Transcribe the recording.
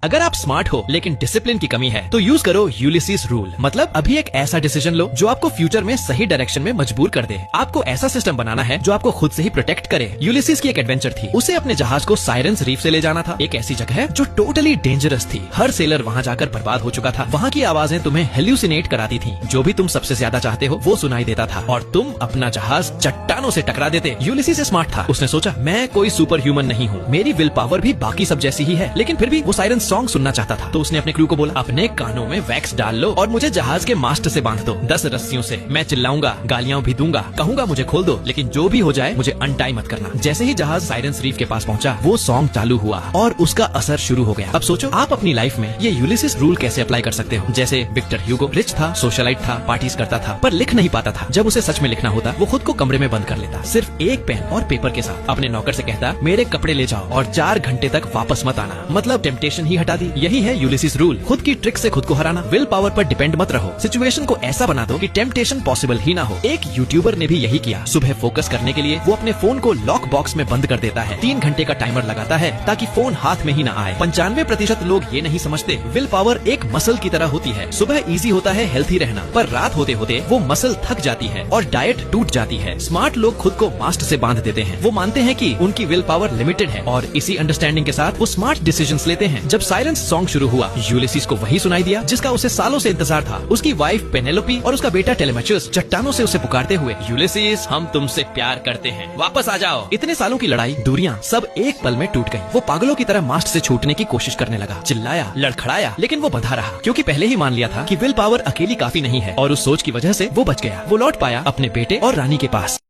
अगर आप स्मार्ट हो लेकिन डिसिप्लिन की कमी है तो यूज करो यूलिसीज रूल। मतलब अभी एक ऐसा डिसीजन लो जो आपको फ्यूचर में सही डायरेक्शन में मजबूर कर दे। आपको ऐसा सिस्टम बनाना है जो आपको खुद से ही प्रोटेक्ट करे। यूलिसीज की एक एडवेंचर थी, उसे अपने जहाज को साइरेंस रीफ से ले जाना था, एक ऐसी जगह है जो टोटली डेंजरस थी। हर सेलर वहाँ जाकर बर्बाद हो चुका था। वहाँ की आवाजें तुम्हें हेल्यूसिनेट कराती थी। जो भी तुम सबसे ज्यादा चाहते हो वो सुनाई देता था और तुम अपना जहाज चट्टानों से टकरा देते। यूलिसीज स्मार्ट था, उसने सोचा मैं कोई सुपर ह्यूमन नहीं हूँ, मेरी विल पावर भी बाकी सब जैसी ही है। लेकिन फिर भी वो साइरेंस सॉन्ग सुनना चाहता था। तो उसने अपने क्रू को बोला, अपने कानों में वैक्स डाल लो और मुझे जहाज के मास्ट से बांध दो 10 रस्सियों से। मैं चिल्लाऊंगा, गालियां भी दूंगा, कहूंगा मुझे खोल दो, लेकिन जो भी हो जाए मुझे अनटाई मत करना। जैसे ही जहाज साइरेंस रीफ के पास पहुंचा वो सॉन्ग चालू हुआ और उसका असर शुरू हो गया। अब सोचो आप अपनी लाइफ में ये यूलिसीज रूल कैसे अप्लाई कर सकते हो। जैसे विक्टर ह्यूगो रिच था, सोशलाइट था, पार्टीज करता था, पर लिख नहीं पाता था। जब उसे सच में लिखना होता वो खुद को कमरे में बंद कर लेता, सिर्फ एक पेन और पेपर के साथ। अपने नौकर से कहता, मेरे कपड़े ले जाओ और 4 घंटे तक वापस मत आना। मतलब टेम्पटेशन ही हटा दी। यही है यूलिसीज रूल, खुद की ट्रिक से खुद को हराना। विल पावर पर डिपेंड मत रहो, सिचुएशन को ऐसा बना दो कि टेम्पटेशन पॉसिबल ही ना हो। एक यूट्यूबर ने भी यही किया। सुबह फोकस करने के लिए वो अपने फोन को लॉक बॉक्स में बंद कर देता है, 3 घंटे का टाइमर लगाता है ताकि फोन हाथ में ही ना आए। 95% लोग ये नहीं समझते विल पावर एक मसल की तरह होती है। सुबह इजी होता है हेल्थी रहना, पर रात होते होते वो मसल थक जाती है और डाइट टूट जाती है। स्मार्ट लोग खुद को मास्ट से बांध देते हैं। वो मानते हैं कि उनकी विल पावर लिमिटेड है और इसी अंडरस्टैंडिंग के साथ वो स्मार्ट डिसीजंस लेते हैं। जब साइरेंस सॉन्ग शुरू हुआ यूलिसीज को वही सुनाई दिया जिसका उसे सालों से इंतजार था। उसकी वाइफ पेनेलोपी और उसका बेटा टेलेमेचस चट्टानों से उसे पुकारते हुए, यूलिसीज हम तुमसे प्यार करते हैं, वापस आ जाओ। इतने सालों की लड़ाई, दूरियां सब एक पल में टूट गई। वो पागलों की तरह मास्ट से छूटने की कोशिश करने लगा, चिल्लाया, लड़खड़ाया, लेकिन वो बंधा रहा क्योंकि पहले ही मान लिया था कि विल पावर अकेली काफी नहीं है और उस सोच की वजह से वो बच गया। वो लौट पाया अपने बेटे और रानी के पास।